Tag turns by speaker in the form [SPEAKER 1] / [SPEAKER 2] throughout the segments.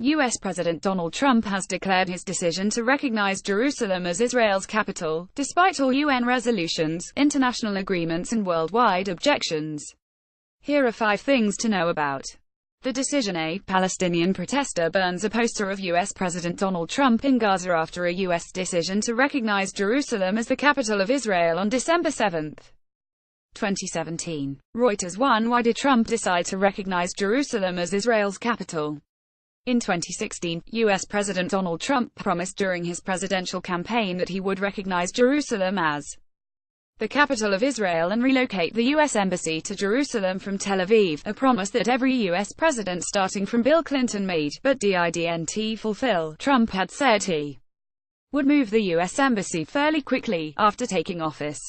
[SPEAKER 1] U.S. President Donald Trump has declared his decision to recognize Jerusalem as Israel's capital, despite all UN resolutions, international agreements and worldwide objections. Here are 5 things to know about the decision. A Palestinian protester burns a poster of U.S. President Donald Trump in Gaza after a U.S. decision to recognize Jerusalem as the capital of Israel on December 7, 2017. Reuters 1. Why did Trump decide to recognize Jerusalem as Israel's capital? In 2016, U.S. President Donald Trump promised during his presidential campaign that he would recognize Jerusalem as the capital of Israel and relocate the U.S. Embassy to Jerusalem from Tel Aviv, a promise that every U.S. president starting from Bill Clinton made, but didn't fulfill. Trump had said he would move the U.S. Embassy fairly quickly after taking office.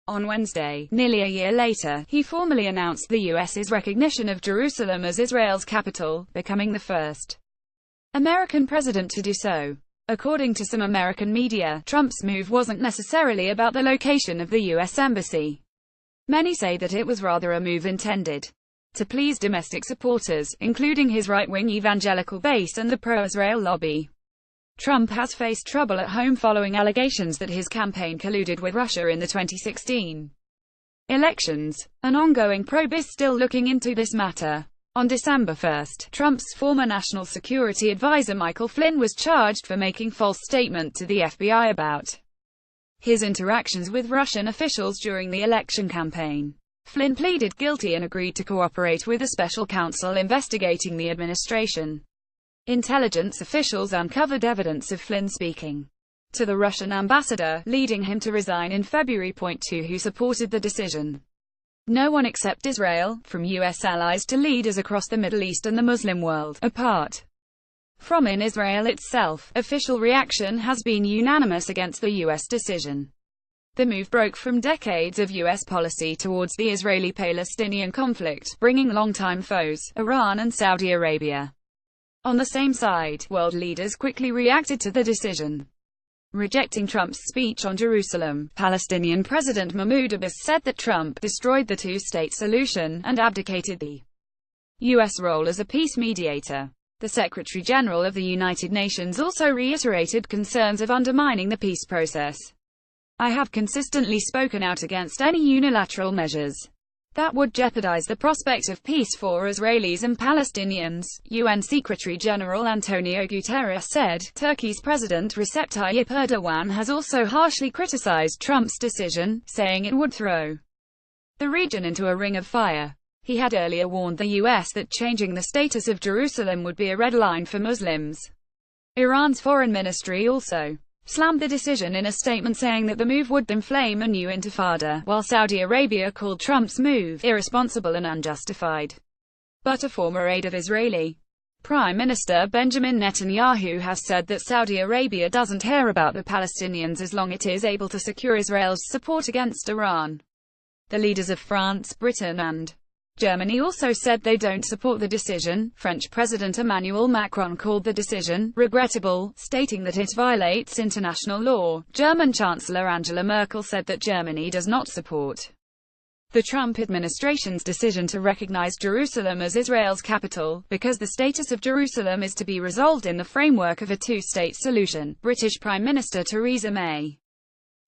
[SPEAKER 1] On Wednesday, nearly a year later, he formally announced the U.S.'s recognition of Jerusalem as Israel's capital, becoming the first American president to do so. According to some American media, Trump's move wasn't necessarily about the location of the U.S. Embassy. Many say that it was rather a move intended to please domestic supporters, including his right-wing evangelical base and the pro-Israel lobby. Trump has faced trouble at home following allegations that his campaign colluded with Russia in the 2016 elections. An ongoing probe is still looking into this matter. On December 1, Trump's former national security advisor Michael Flynn was charged for making false statement to the FBI about his interactions with Russian officials during the election campaign. Flynn pleaded guilty and agreed to cooperate with a special counsel investigating the administration. Intelligence officials uncovered evidence of Flynn speaking to the Russian ambassador, leading him to resign in February. 2. Who supported the decision? No one except Israel, from U.S. allies to leaders across the Middle East and the Muslim world. Apart from in Israel itself, official reaction has been unanimous against the U.S. decision. The move broke from decades of U.S. policy towards the Israeli-Palestinian conflict, bringing longtime foes, Iran and Saudi Arabia, on the same side. World leaders quickly reacted to the decision. Rejecting Trump's speech on Jerusalem, Palestinian President Mahmoud Abbas said that Trump destroyed the two-state solution and abdicated the U.S. role as a peace mediator. The Secretary-General of the United Nations also reiterated concerns of undermining the peace process. I have consistently spoken out against any unilateral measures that would jeopardize the prospect of peace for Israelis and Palestinians, UN Secretary-General Antonio Guterres said. Turkey's President Recep Tayyip Erdogan has also harshly criticized Trump's decision, saying it would throw the region into a ring of fire. He had earlier warned the U.S. that changing the status of Jerusalem would be a red line for Muslims. Iran's foreign ministry also slammed the decision in a statement, saying that the move would inflame a new intifada, while Saudi Arabia called Trump's move irresponsible and unjustified. But a former aide of Israeli Prime Minister Benjamin Netanyahu has said that Saudi Arabia doesn't care about the Palestinians as long as it is able to secure Israel's support against Iran. The leaders of France, Britain and Germany also said they don't support the decision. French President Emmanuel Macron called the decision regrettable, stating that it violates international law. German Chancellor Angela Merkel said that Germany does not support the Trump administration's decision to recognize Jerusalem as Israel's capital, because the status of Jerusalem is to be resolved in the framework of a two-state solution. British Prime Minister Theresa May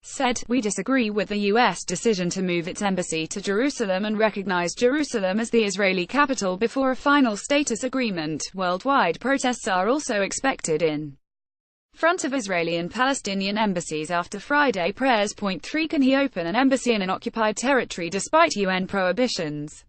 [SPEAKER 1] said, "We disagree with the U.S. decision to move its embassy to Jerusalem and recognize Jerusalem as the Israeli capital before a final status agreement." Worldwide protests are also expected in front of Israeli and Palestinian embassies after Friday prayers. 3. Can he open an embassy in an occupied territory despite UN prohibitions?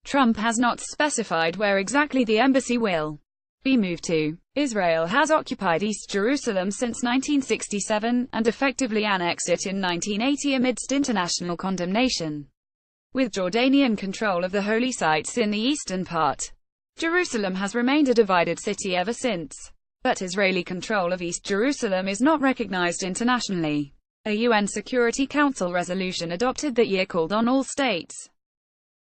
[SPEAKER 1] Trump has not specified where exactly the embassy will be moved to. Israel has occupied East Jerusalem since 1967, and effectively annexed it in 1980 amidst international condemnation. With Jordanian control of the holy sites in the eastern part, Jerusalem has remained a divided city ever since. But Israeli control of East Jerusalem is not recognized internationally. A UN Security Council resolution adopted that year called on all states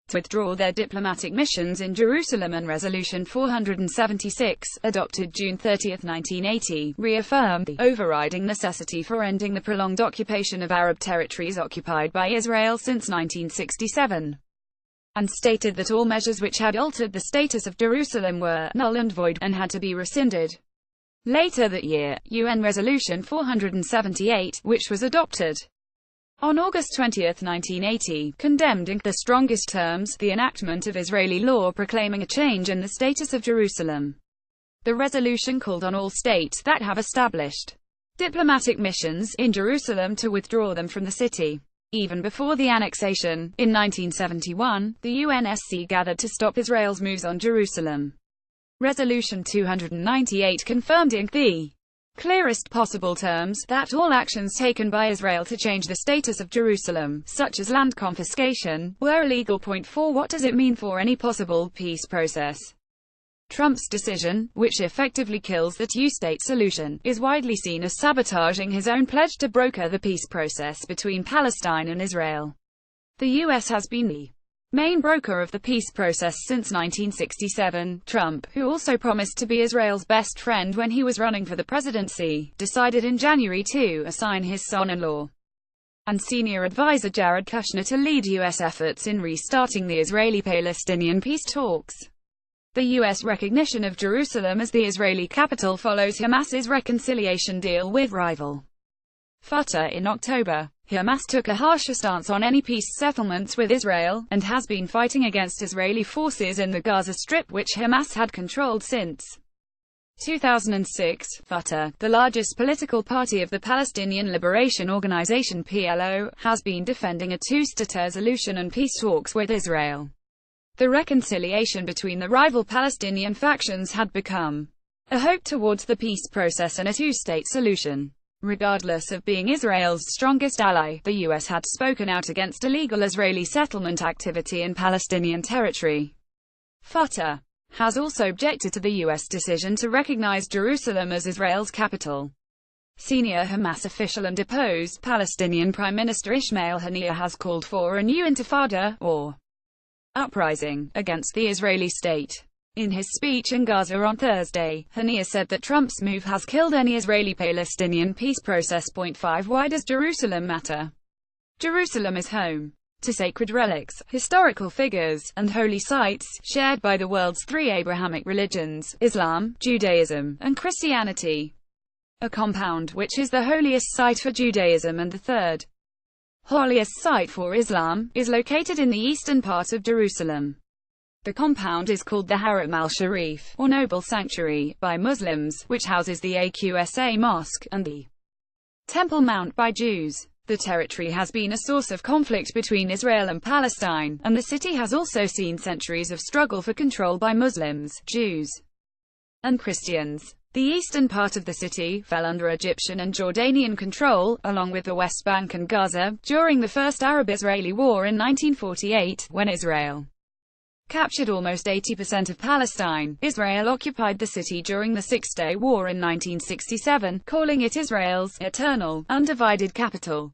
[SPEAKER 1] to withdraw their diplomatic missions in Jerusalem, and Resolution 476, adopted June 30, 1980, reaffirmed the overriding necessity for ending the prolonged occupation of Arab territories occupied by Israel since 1967. and stated that all measures which had altered the status of Jerusalem were null and void, and had to be rescinded. Later that year, UN Resolution 478, which was adopted on August 20, 1980, condemned in the strongest terms the enactment of Israeli law proclaiming a change in the status of Jerusalem. The resolution called on all states that have established diplomatic missions in Jerusalem to withdraw them from the city. Even before the annexation, in 1971, the UNSC gathered to stop Israel's moves on Jerusalem. Resolution 298 confirmed in the clearest possible terms that all actions taken by Israel to change the status of Jerusalem, such as land confiscation, were illegal. 4 What does it mean for any possible peace process? Trump's decision, which effectively kills the two-state solution, is widely seen as sabotaging his own pledge to broker the peace process between Palestine and Israel. The U.S. has been the main broker of the peace process since 1967. Trump, who also promised to be Israel's best friend when he was running for the presidency, decided in January to assign his son-in-law and senior advisor Jared Kushner to lead U.S. efforts in restarting the Israeli-Palestinian peace talks. The U.S. recognition of Jerusalem as the Israeli capital follows Hamas's reconciliation deal with rival Fatah in October. Hamas took a harsher stance on any peace settlements with Israel, and has been fighting against Israeli forces in the Gaza Strip, which Hamas had controlled since 2006. Fatah, the largest political party of the Palestinian Liberation Organization (PLO), has been defending a two-state solution and peace talks with Israel. The reconciliation between the rival Palestinian factions had become a hope towards the peace process and a two-state solution. Regardless of being Israel's strongest ally, the U.S. had spoken out against illegal Israeli settlement activity in Palestinian territory. Fatah has also objected to the U.S. decision to recognize Jerusalem as Israel's capital. Senior Hamas official and deposed Palestinian Prime Minister Ismail Haniyeh has called for a new intifada, or uprising, against the Israeli state. In his speech in Gaza on Thursday, Haniyeh said that Trump's move has killed any Israeli-Palestinian peace process. 5 Why does Jerusalem matter? Jerusalem is home to sacred relics, historical figures, and holy sites, shared by the world's three Abrahamic religions, Islam, Judaism, and Christianity. A compound which is the holiest site for Judaism and the third holiest site for Islam, is located in the eastern part of Jerusalem. The compound is called the Haram al-Sharif, or Noble Sanctuary, by Muslims, which houses the Aqsa Mosque, and the Temple Mount by Jews. The territory has been a source of conflict between Israel and Palestine, and the city has also seen centuries of struggle for control by Muslims, Jews, and Christians. The eastern part of the city fell under Egyptian and Jordanian control, along with the West Bank and Gaza, during the First Arab-Israeli War in 1948, when Israel captured almost 80% of Palestine. Israel occupied the city during the Six-Day War in 1967, calling it Israel's eternal, undivided capital.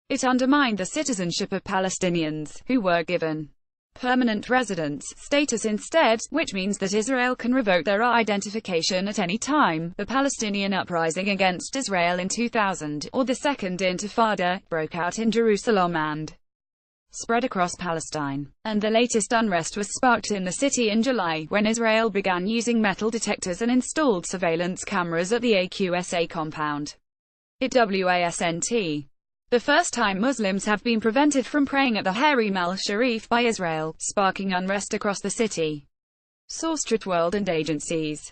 [SPEAKER 1] It undermined the citizenship of Palestinians, who were given permanent residence status instead, which means that Israel can revoke their identification at any time. The Palestinian uprising against Israel in 2000, or the Second Intifada, broke out in Jerusalem and spread across Palestine. And the latest unrest was sparked in the city in July, when Israel began using metal detectors and installed surveillance cameras at the Aqsa compound. Wasn't the first time Muslims have been prevented from praying at the Haram al-Sharif by Israel, sparking unrest across the city. Source: World and agencies.